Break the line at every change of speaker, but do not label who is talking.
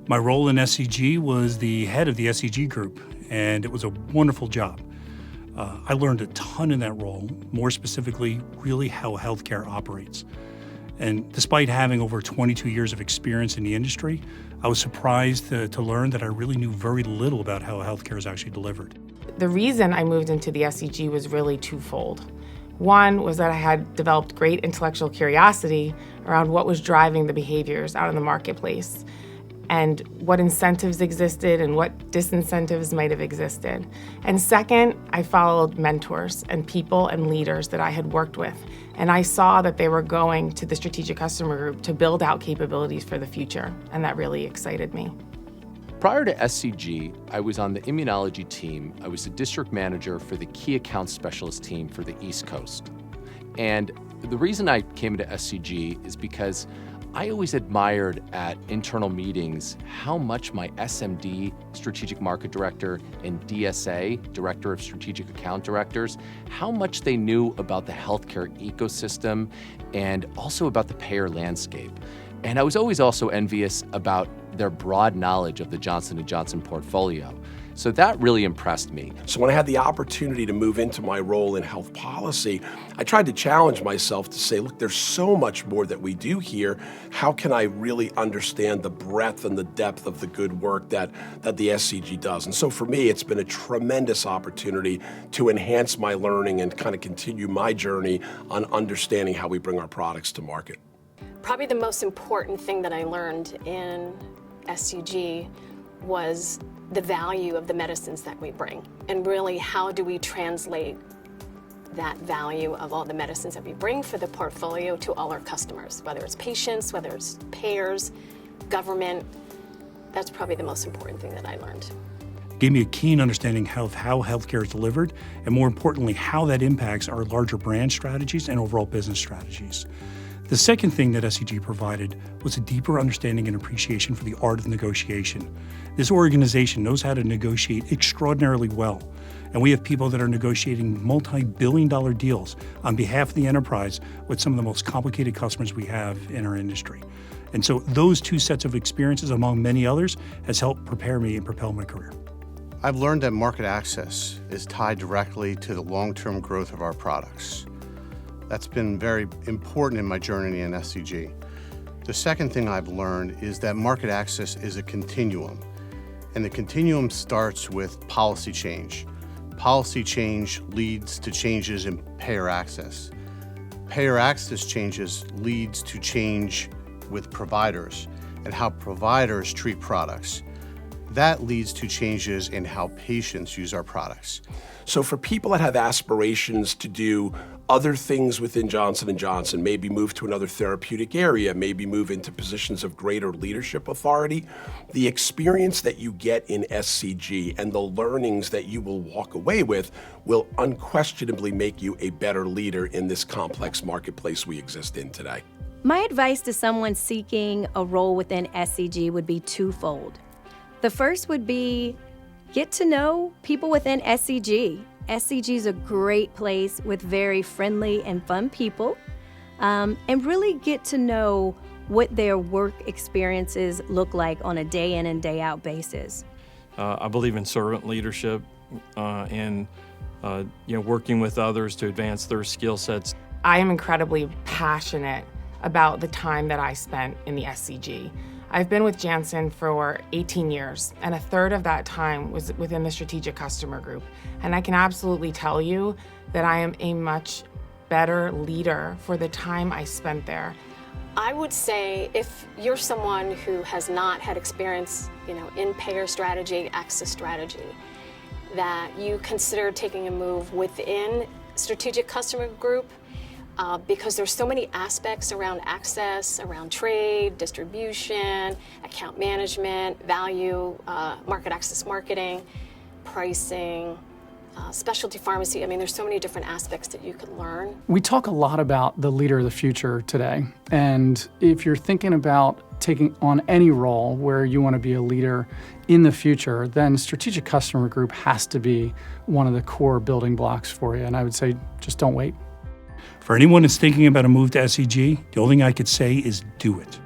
My role in SCG was the head of the SCG group, and it was a wonderful job. I learned a ton in that role, more specifically, really how healthcare operates. And despite having over 22 years of experience in the industry, I was surprised to learn that I really knew very little about how healthcare is actually delivered.
The reason I moved into the SCG was really twofold. One was that I had developed great intellectual curiosity around what was driving the behaviors out in the marketplace, and what incentives existed and what disincentives might have existed. And second, I followed mentors and people and leaders that I had worked with, and I saw that they were going to the strategic customer group to build out capabilities for the future, and that really excited me.
Prior to SCG, I was on the immunology team. I was the district manager for the key account specialist team for the East Coast. And the reason I came into SCG is because I always admired at internal meetings how much my SMD, Strategic Market Director, and DSA, Director of Strategic Account Directors, how much they knew about the healthcare ecosystem and also about the payer landscape. And I was always also envious about their broad knowledge of the Johnson & Johnson portfolio. So that really impressed me.
So when I had the opportunity to move into my role in health policy, I tried to challenge myself to say, look, there's so much more that we do here. How can I really understand the breadth and the depth of the good work that the SCG does? And so for me, it's been a tremendous opportunity to enhance my learning and kind of continue my journey on understanding how we bring our products to market.
Probably the most important thing that I learned in SCG was the value of the medicines that we bring, and really how do we translate that value of all the medicines that we bring for the portfolio to all our customers, whether it's patients, whether it's payers, government. That's probably the most important thing that I learned.
It gave me a keen understanding of how healthcare is delivered, and more importantly, how that impacts our larger brand strategies and overall business strategies. The second thing that SCG provided was a deeper understanding and appreciation for the art of negotiation. This organization knows how to negotiate extraordinarily well, and we have people that are negotiating multi-billion-dollar deals on behalf of the enterprise with some of the most complicated customers we have in our industry. And so those two sets of experiences, among many others, has helped prepare me and propel my career.
I've learned that market access is tied directly to the long-term growth of our products. That's been very important in my journey in SCG. The second thing I've learned is that market access is a continuum, and the continuum starts with policy change. Policy change leads to changes in payer access. Payer access changes leads to change with providers and how providers treat products. That leads to changes in how patients use our products.
So for people that have aspirations to do other things within Johnson & Johnson, maybe move to another therapeutic area, maybe move into positions of greater leadership authority, the experience that you get in SCG and the learnings that you will walk away with will unquestionably make you a better leader in this complex marketplace we exist in today.
My advice to someone seeking a role within SCG would be twofold. The first would be get to know people within SCG. SCG is a great place with very friendly and fun people, and really get to know what their work experiences look like on a day in and day out basis.
I believe in servant leadership and working with others to advance their skill sets.
I am incredibly passionate about the time that I spent in the SCG. I've been with Janssen for 18 years, and a third of that time was within the strategic customer group. And I can absolutely tell you that I am a much better leader for the time I spent there.
I would say if you're someone who has not had experience, in payer strategy, access strategy, that you consider taking a move within strategic customer group, because there's so many aspects around access, around trade, distribution, account management, value, market access marketing, pricing, specialty pharmacy. I mean, there's so many different aspects that you could learn.
We talk a lot about the leader of the future today. And if you're thinking about taking on any role where you want to be a leader in the future, then strategic customer group has to be one of the core building blocks for you. And I would say, just don't wait.
For anyone that's thinking about a move to SCG, the only thing I could say is do it.